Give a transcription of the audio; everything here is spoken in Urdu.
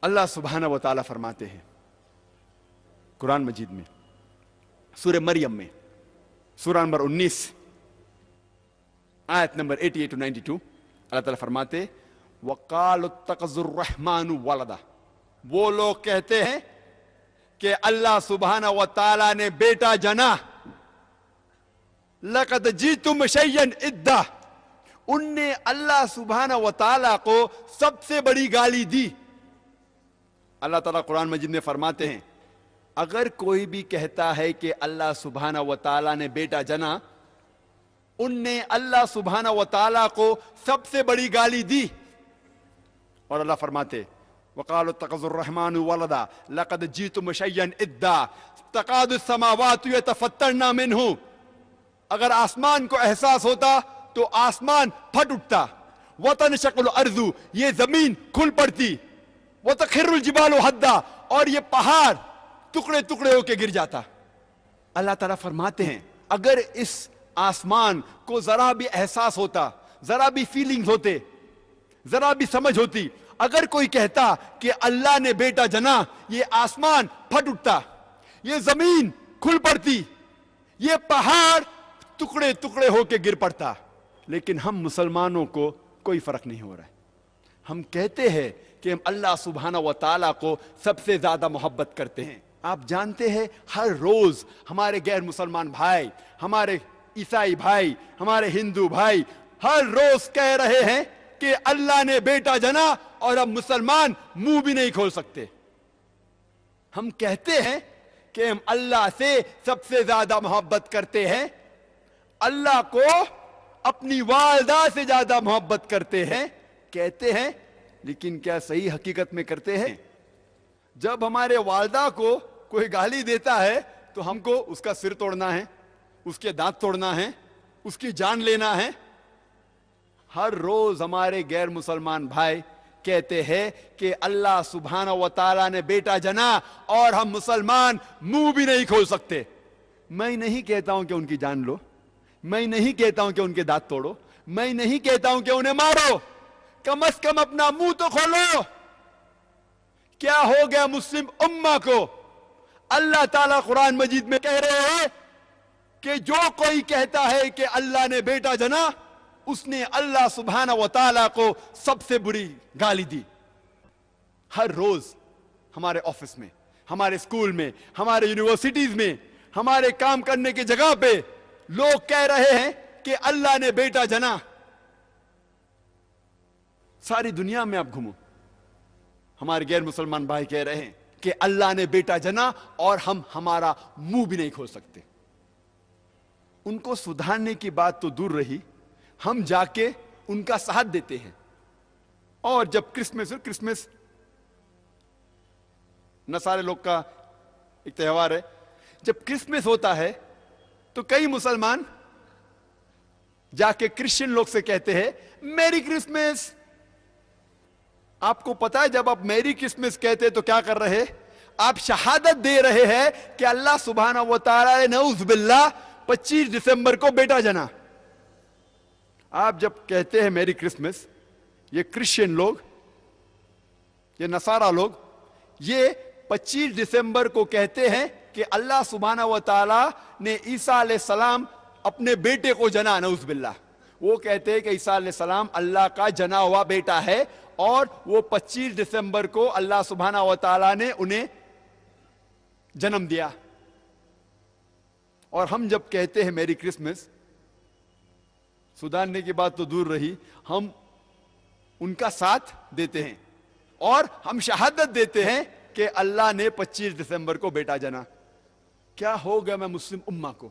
اللہ سبحانہ و تعالیٰ فرماتے ہیں قرآن مجید میں سورہ مریم میں سورہ نمبر 19 آیت نمبر 88 to 92 اللہ تعالیٰ فرماتے وَقَالُوا اتَّخَذَ الرَّحْمَنُ وَلَدًا، وہ لوگ کہتے ہیں کہ اللہ سبحانہ و تعالیٰ نے بیٹا جنا. لَقَدْ جِئْتُمْ شَيْئًا إِدًّا، ان نے اللہ سبحانہ و تعالیٰ کو سب سے بڑی گالی دی. اللہ تعالیٰ قرآن مجید میں فرماتے ہیں اگر کوئی بھی کہتا ہے کہ اللہ سبحانہ و تعالیٰ نے بیٹا جنا، ان نے اللہ سبحانہ و تعالیٰ کو سب سے بڑی گالی دی. اور اللہ فرماتے وَقَالُوا اتَّخَذَ الرَّحْمَنُ وَلَدًا لَقَدْ جِئْتُمْ شَيْئًا إِدًّا تَكَادُ السَّمَاوَاتُ يَتَفَطَّرْنَ مِنْهُ، اگر آسمان کو احساس ہوتا تو آسمان پھٹ اٹھتا. وَتَنشَقُّ الْأَرْضُ، یہ زمین کھل پڑتی. وَتَخِرُّ الْجِبَالُ هَدًّا، اور یہ پہاڑ ٹکڑے ٹکڑے ہو کے گر جاتا. اللہ تعالیٰ فرماتے ہیں اگر اس آسمان کو ذرا بھی احساس ہوتا، ذرا بھی فیلنگز ہوتے، ذرا بھی سمجھ ہوتی، اگر کوئی کہتا کہ اللہ نے بیٹا جنا، یہ آسمان پھٹ اٹھتا، یہ زمین کھل پڑتی، یہ پہاڑ ٹکڑے ٹکڑے ہو کے گر پڑتا. لیکن ہم مسلمانوں کو کوئی فرق نہیں ہو رہا ہے. ہم کہتے ہیں کہ ہم اللہ سبحانہ و تعالیٰ کو سب سے زیادہ محبت کرتے ہیں. آپ جانتے ہیں ہر روز ہمارے غیر مسلمان بھائی، ہمارے عیسائی بھائی، ہمارے ہندو بھائی ہر روز کہہ رہے ہیں کہ اللہ نے بیٹا جنا، اور ہم مسلمان منہ بھی نہیں کھول سکتے. ہم کہتے ہیں کہ ہم اللہ سے سب سے زیادہ محبت کرتے ہیں، اللہ کو اپنی والدہ سے زیادہ محبت کرتے ہیں کہتے ہیں، لیکن کیا صحیح حقیقت میں کرتے ہیں؟ جب ہمارے والدہ کو کوئی گالی دیتا ہے تو ہم کو اس کا سر توڑنا ہے، اس کے دانت توڑنا ہے، اس کی جان لینا ہے. ہر روز ہمارے غیر مسلمان بھائی کہتے ہیں کہ اللہ سبحانہ و تعالیٰ نے بیٹا جنا، اور ہم مسلمان منہ بھی نہیں کھول سکتے. میں نہیں کہتا ہوں کہ ان کی جان لو، میں نہیں کہتا ہوں کہ ان کے دانت توڑو، میں نہیں کہتا ہوں کہ انہیں مارو، کم از کم اپنا منہ تو کھولو. کیا ہو گیا مسلم امہ کو؟ اللہ تعالیٰ قرآن مجید میں کہہ رہے ہیں کہ جو کوئی کہتا ہے کہ اللہ نے بیٹا جنا، اس نے اللہ سبحانہ و تعالیٰ کو سب سے بری گالی دی. ہر روز ہمارے آفس میں، ہمارے اسکول میں، ہمارے یونیورسٹیز میں، ہمارے کام کرنے کی جگہ پہ لوگ کہہ رہے ہیں کہ اللہ نے بیٹا جنا. ساری دنیا میں آپ گھومو، ہمارے غیر مسلمان بھائی کہہ رہے ہیں کہ اللہ نے بیٹا جنا، اور ہم ہمارا منہ بھی نہیں کھول سکتے. ان کو سدھارنے کی بات تو دور رہی، ہم جا کے ان کا ساتھ دیتے ہیں. اور جب کرسمس نصارے لوگ کا ایک تہوار ہے، جب کرسمس ہوتا ہے تو کئی مسلمان جا کے کرسچن لوگ سے کہتے ہیں میری کرسمس. آپ کو پتا ہے جب آپ میری کرسمس کہتے تو کیا کر رہے؟ آپ شہادت دے رہے ہیں کہ اللہ سبحانہ و تعالیٰ نے نعوذ باللہ 25 دسمبر کو بیٹا جنا. آپ جب کہتے ہیں میری کرسمس، یہ کرسچن لوگ، یہ نصارہ لوگ، یہ 25 دسمبر کو کہتے ہیں کہ اللہ سبحانہ و تعالیٰ نے عیسیٰ علیہ السلام اپنے بیٹے کو جنا. نعوذ باللہ. وہ کہتے ہیں کہ عیسیٰ علیہ السلام اللہ کا جنا ہوا بیٹا ہے، اور وہ 25 دسمبر کو اللہ سبحانہ و تعالیٰ نے انہیں جنم دیا. اور ہم جب کہتے ہیں میری کرسمس، سدھارنے کی بات تو دور رہی، ہم ان کا ساتھ دیتے ہیں اور ہم شہادت دیتے ہیں کہ اللہ نے 25 دسمبر کو بیٹا جنا. کیا ہو گیا میں مسلم امہ کو؟